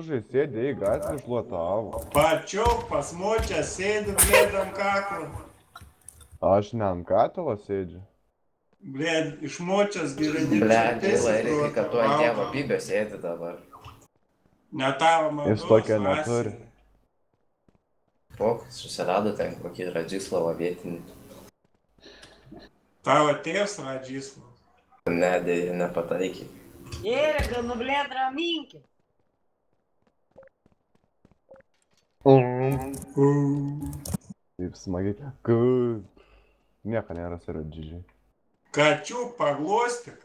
Sėdė į gatvę šluotavo. Pačiok pas močią sėdi, blėd, ant kaklo. Aš ne ant katilo sėdžiu. Blėd, iš močios gyveni. Blet, gaila, reikia, kad tu ant tėvo pybio sėdi dabar. Ne tavo maldos. Jis tokia neturi. Pok, susirado ten kokį Radžislavą vietinį. Tavo tėvs Radžislavas. Ne, dėja, nepataikė. Erika, nu blėd, raminkit. Taip smagiai. Kaip. Nieko nėra Radžižiai. Kačiuk paglostyk.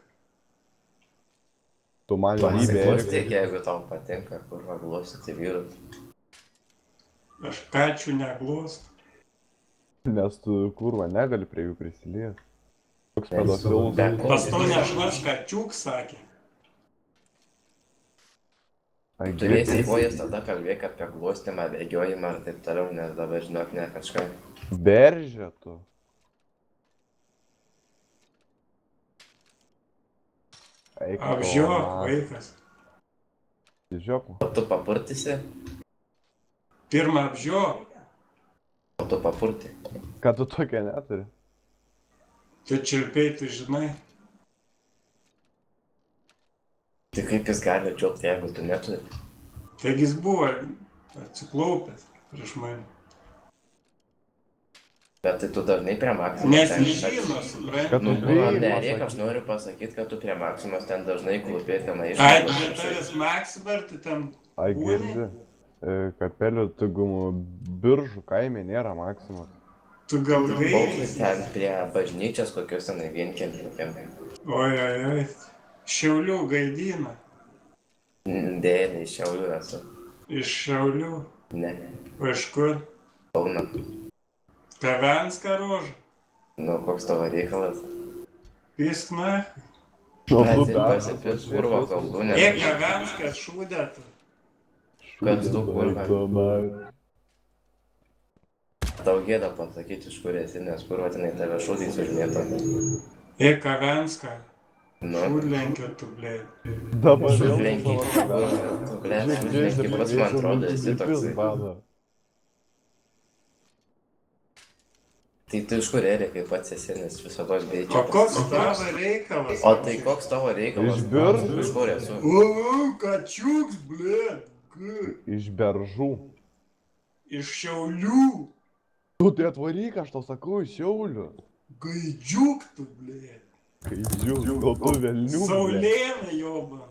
Tu man Pasiglostyk, jeigu tau patinka, kur paglostyti vyrus. Aš kačių neglostu. Nes tu kurva negali prie jų prisiliesti. Toks Be pedofilus. ko? Pas to nešvaš kačiuk, sakė. Turėsi kojas tada kalbėk apie glostymą, bėgiojimą ir taip toliau, nes dabar žinok ne kažką. Beržė tu. Apžiok, vaikas. Žiok. O tu papurtysi, Pirmą apžiok. o tu papurti. Ką tu tokia neturi? Tu čirpiai, tu žinai. Tai kaip jis gali džiaugti, jeigu tu neturi? Taigi jis buvo atsiklaupęs prieš mane. Bet tai tu dažnai prie Maksimos Nes ten- jis žino, supranti. Kad Nu, tu bijai nereik, pasakyti. aš noriu pasakyti, kad tu prie Maksimos ten dažnai klūpėti tenai iš Ai, bet tavęs Maksimer, tu ten Ai girdi. Kapelių tugumų biržų kaime nėra Maksimos. tu gal Baugus gailies. ten prie bažnyčios kokios tenai vienkiemį. Oi. Šiaulių gaidina. Dėja, ne iš Šiaulių esu. Iš Šiaulių. Ne, O iš kur? Kauno. Kavenska roža. Nu, koks tavo reikalas? Piskna. Mes ir pasipis kurvo kalbų, Jie nes Kavenskas šūdėtų. Kas tu kurva? kurva? Tau gėda pasakyti, iš kur esi, nes kurva tenai tave šūdys užmėto. Jie Kavenska. Nu, Šūdlenkio tu, blė. Dabar Sulenkiai, tu, blet, sulenkiai, pats man atrodo, esi toksai. Tai tu iš kur Erikai pats esi, nes visados O greičiau. koks tavo reikalas? O tai koks tavo reikalas? Iš Biržų? Iš kur esu? Kačiuks, blė. Iš beržų. Iš Šiaulių. Tu tai atvaryk, aš tau sakau, iš Šiaulių. Gaidžiuk tu, blė. Kai žiūrėjau, gal tu velnių. Saulėnai joban.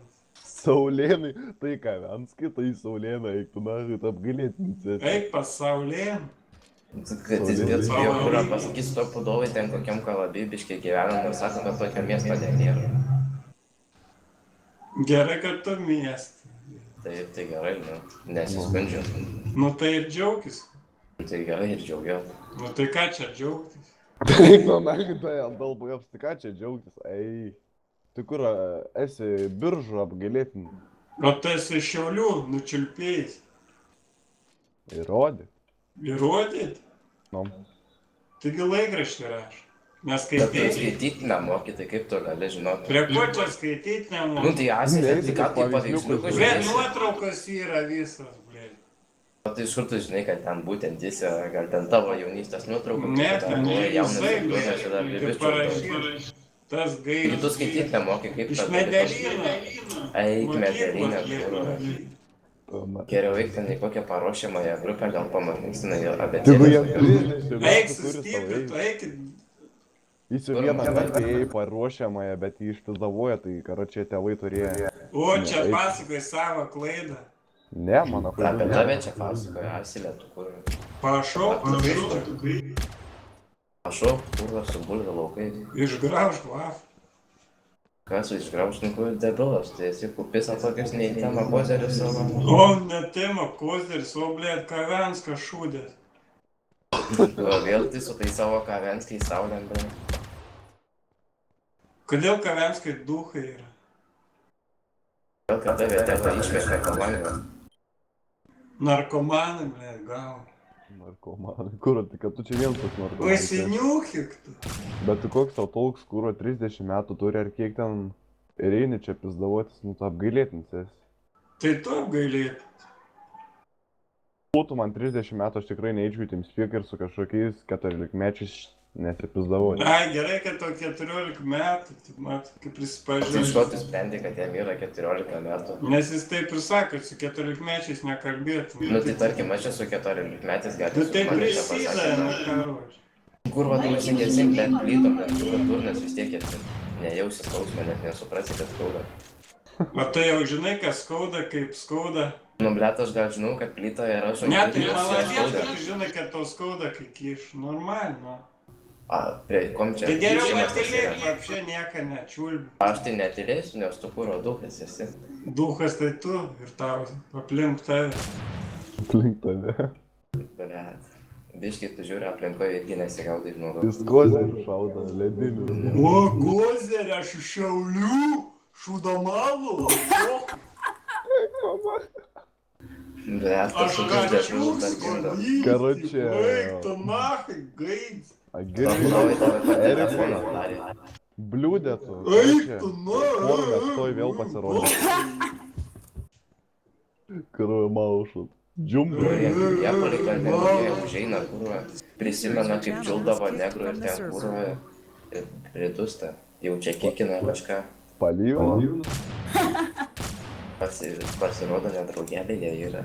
Saulėnai. Tai ką, Venskai, tai Saulėnai, eik tu nahui, tap galėtinti. Eik pas Saulėn. Kad jis vėl spėjo, kurą pasakys to pudovai ten kokiam kalabybiškai gyvenam ir sako, kad tokio miesto ten nėra. Gerai, kad tu miestą. Taip, tai gerai, nu, nesiskundžiu. Nu tai ir džiaugis. Tai gerai ir džiaugiuosi. Nu tai ką čia džiaugtis? Taip, nu, nahui, tai ant dalboje apstika čia džiaugtis. Ei. Tu kur esi biržų apgalėtinti? O tu esi Šiaulių, nučiulpėjęs. Įrodyk. Įrodyt? Nu. Taigi laikraštį raš. Nes Bet tu skaityti. skaityti nemoki, tai kaip tu gali žinoti? Prie ko čia skaityti Nu nemoku? tai asilė, tai ką tai paveiksliukus Blė, žiūrėsi? nuotraukos yra visas, blė. O tai iš kur tu žinai, kad ten būtent jis yra, gal ten tavo jaunystės nuotraukų? Ne, ten buvo jaunas visai, ir blė. aš dar Tai bibičiu. parašyta. Tas Tu gaidžius. skaityti nemoki, kaip Iš tą gali Medelyno. pasakyti? Eik mederinę, kur. Geriau eik ten į kokią paruošiamąją grupę, gal pamatysinai Tegu jam abecėlės. 30 Eik metų turi savo sustiprinti, eik. eik. Jis jau vieną kartą ėjo paruošiamąją, bet jį išpildavoja, tai karočią tėvai turėjo. O čia pasakoji savo klaidą. Ne, mano Apie klaida. tave čia pasakoja, asilė, tu kur. Pašok, tu gaidžiu. Prašau, kurva su bulvių laukais. Išgraužk vaf. Kas su išgraužniku debilas, tai esi kupisa tokius neįtema kozerius savo. O, ne tema, kozderis, o, blėt, Kavenskas šūdės. O vėl tai su tai savo kavenskai saulėm, bre. Kodėl Kavenskai duhai yra? Vėl kad tave tėvą išmešė kalangą. Narkomanai, blėt, gal. Narkomanai. Kur, tai kad tu čia vienas toks narkomanas. Pasiniukik tu. Bet tu koks tau toks, kuro 30 metų turi ar kiek ten ir eini čia pizdavotis, nu tu apgailėtinis esi. Tai tu apgailėt. Būtų man 30 metų, aš tikrai neįčiau į TeamSpeak ir su kažkokiais 14-mečiais nesipizdavau. Ai, gerai, kad tau 14 metų, tai mat, kaip Tai iš prisipažinai. ko tu sprendi, kad jam yra 14 metų? Nes jis taip ir sako, su 14-mečiais nekalbėtum. Nu tai tarkim, aš esu 14 metais, gali Nu tai su manimi čia prisideda, pasakyti. nu karoči. Kurva, tu užsikėsim, bet plytom, bet tu durnas vis tiek esi. Nejausi skausmą, net nesuprasi, kad skauda. O tu jau žinai, kas skauda, kaip skauda. Nu, blet, aš gal žinau, kad plyta yra sunki. Ne, tai ir maladės, skauda. kad tu žinai, kad tau skauda, kai kiš. Normal, nu. A, prie kom čia? Tai geriau kišimas tas netylėk, yra? apšė nieką nečiulbi. Aš tai netylėsiu, nes tu kuro duhas esi. Duhas tai tu ir tau aplink tave. Aplink tave. Blet. Biškai tu žiūri aplinkoje irgi nesigaudai žmogaus. Jis kozerį šaudo, ledinių. O, gozerė, aš iš Šiaulių, šūdamalų. Blet, tas Aš sužaidė žuvus dar gačiūks, gimdo. Karoče. Eik, tu nahai, gaidz. Papulovai tave per Eriko. telefoną darė. Bliūdė tu. Eik, Karoče. tu nahai. Formės toj vėl pasirodė. Karoje maušat. Džiumbu. Jie palikardė, jie užeina kurva. Prisimena, kaip džildavo negrų ir ten kurva. Ir pridūsta. Jau čia kikina kažką. Palyvino. Pasirodo, nedraugelė jie yra.